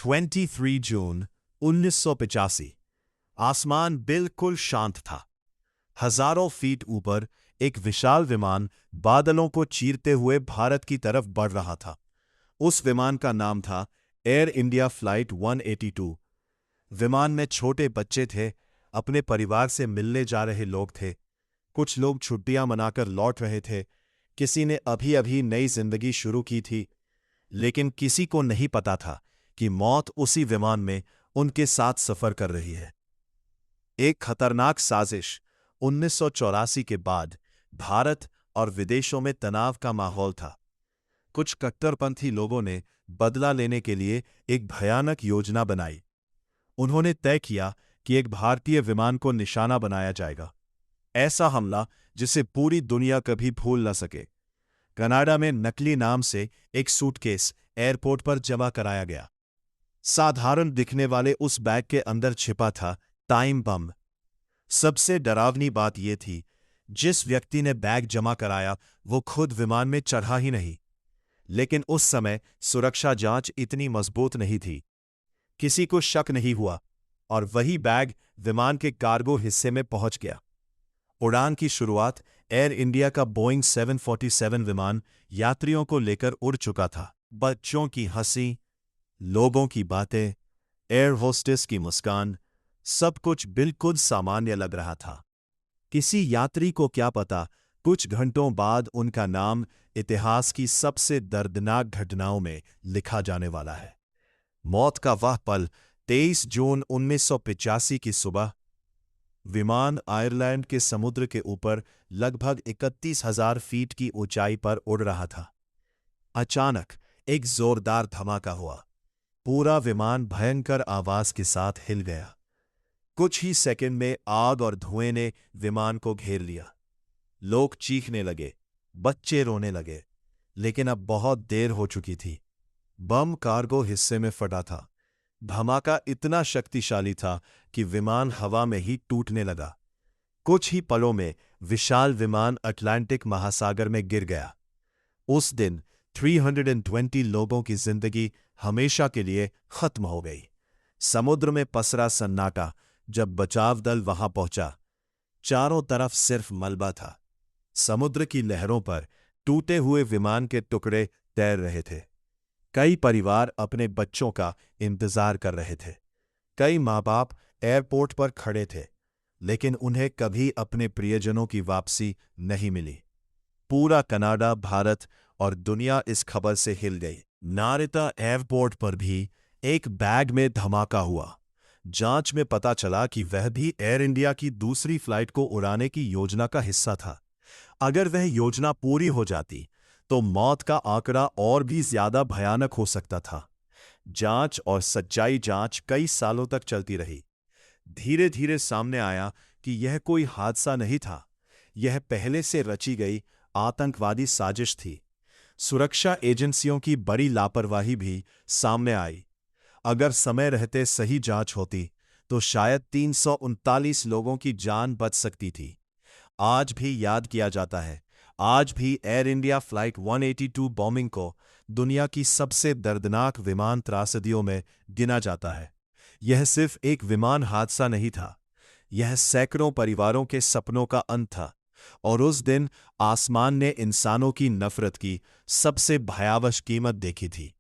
23 जून 1985। आसमान बिल्कुल शांत था। हजारों फीट ऊपर एक विशाल विमान बादलों को चीरते हुए भारत की तरफ बढ़ रहा था। उस विमान का नाम था एयर इंडिया फ्लाइट 182। विमान में छोटे बच्चे थे, अपने परिवार से मिलने जा रहे लोग थे। कुछ लोग छुट्टियां मनाकर लौट रहे थे, किसी ने अभी अभी नई जिंदगी शुरू की थी। लेकिन किसी को नहीं पता था कि मौत उसी विमान में उनके साथ सफर कर रही है। एक खतरनाक साजिश। 1984 के बाद भारत और विदेशों में तनाव का माहौल था। कुछ कट्टरपंथी लोगों ने बदला लेने के लिए एक भयानक योजना बनाई। उन्होंने तय किया कि एक भारतीय विमान को निशाना बनाया जाएगा। ऐसा हमला जिसे पूरी दुनिया कभी भूल न सके। कनाडा में नकली नाम से एक सूटकेस एयरपोर्ट पर जमा कराया गया। साधारण दिखने वाले उस बैग के अंदर छिपा था टाइम बम। सबसे डरावनी बात यह थी, जिस व्यक्ति ने बैग जमा कराया वो खुद विमान में चढ़ा ही नहीं। लेकिन उस समय सुरक्षा जांच इतनी मजबूत नहीं थी। किसी को शक नहीं हुआ और वही बैग विमान के कार्गो हिस्से में पहुंच गया। उड़ान की शुरुआत एयर इंडिया का बोइंग 747 विमान यात्रियों को लेकर उड़ चुका था। बच्चों की हंसी, लोगों की बातें, एयर होस्टेस की मुस्कान, सब कुछ बिल्कुल सामान्य लग रहा था। किसी यात्री को क्या पता, कुछ घंटों बाद उनका नाम इतिहास की सबसे दर्दनाक घटनाओं में लिखा जाने वाला है। मौत का वह पल 23 जून 1985 की सुबह। विमान आयरलैंड के समुद्र के ऊपर लगभग 31,000 फीट की ऊंचाई पर उड़ रहा था। अचानक एक जोरदार धमाका हुआ। पूरा विमान भयंकर आवाज के साथ हिल गया। कुछ ही सेकंड में आग और धुएं ने विमान को घेर लिया। लोग चीखने लगे, बच्चे रोने लगे, लेकिन अब बहुत देर हो चुकी थी। बम कार्गो हिस्से में फटा था। धमाका इतना शक्तिशाली था कि विमान हवा में ही टूटने लगा। कुछ ही पलों में विशाल विमान अटलांटिक महासागर में गिर गया। उस दिन 320 लोगों की जिंदगी हमेशा के लिए खत्म हो गई। समुद्र में पसरा सन्नाटा जब बचाव दल वहां पहुंचा। चारों तरफ सिर्फ मलबा था। समुद्र की लहरों पर टूटे हुए विमान के टुकड़े तैर रहे थे। कई परिवार अपने बच्चों का इंतजार कर रहे थे। कई माँ-बाप एयरपोर्ट पर खड़े थे, लेकिन उन्हें कभी अपने प्रियजनों की वापसी नहीं मिली। पूरा कनाडा, भारत और दुनिया इस खबर से हिल गई। नारिता एयरपोर्ट पर भी एक बैग में धमाका हुआ। जांच में पता चला कि वह भी एयर इंडिया की दूसरी फ्लाइट को उड़ाने की योजना का हिस्सा था। अगर वह योजना पूरी हो जाती तो मौत का आंकड़ा और भी ज्यादा भयानक हो सकता था। जांच और सच्चाई जांच कई सालों तक चलती रही। धीरे धीरे सामने आया कि यह कोई हादसा नहीं था, यह पहले से रची गई आतंकवादी साजिश थी। सुरक्षा एजेंसियों की बड़ी लापरवाही भी सामने आई। अगर समय रहते सही जांच होती तो शायद 339 लोगों की जान बच सकती थी। आज भी याद किया जाता है। आज भी एयर इंडिया फ्लाइट 182 बॉम्बिंग को दुनिया की सबसे दर्दनाक विमान त्रासदियों में गिना जाता है। यह सिर्फ एक विमान हादसा नहीं था, यह सैकड़ों परिवारों के सपनों का अंत था। और उस दिन आसमान ने इंसानों की नफरत की सबसे भयावह कीमत देखी थी।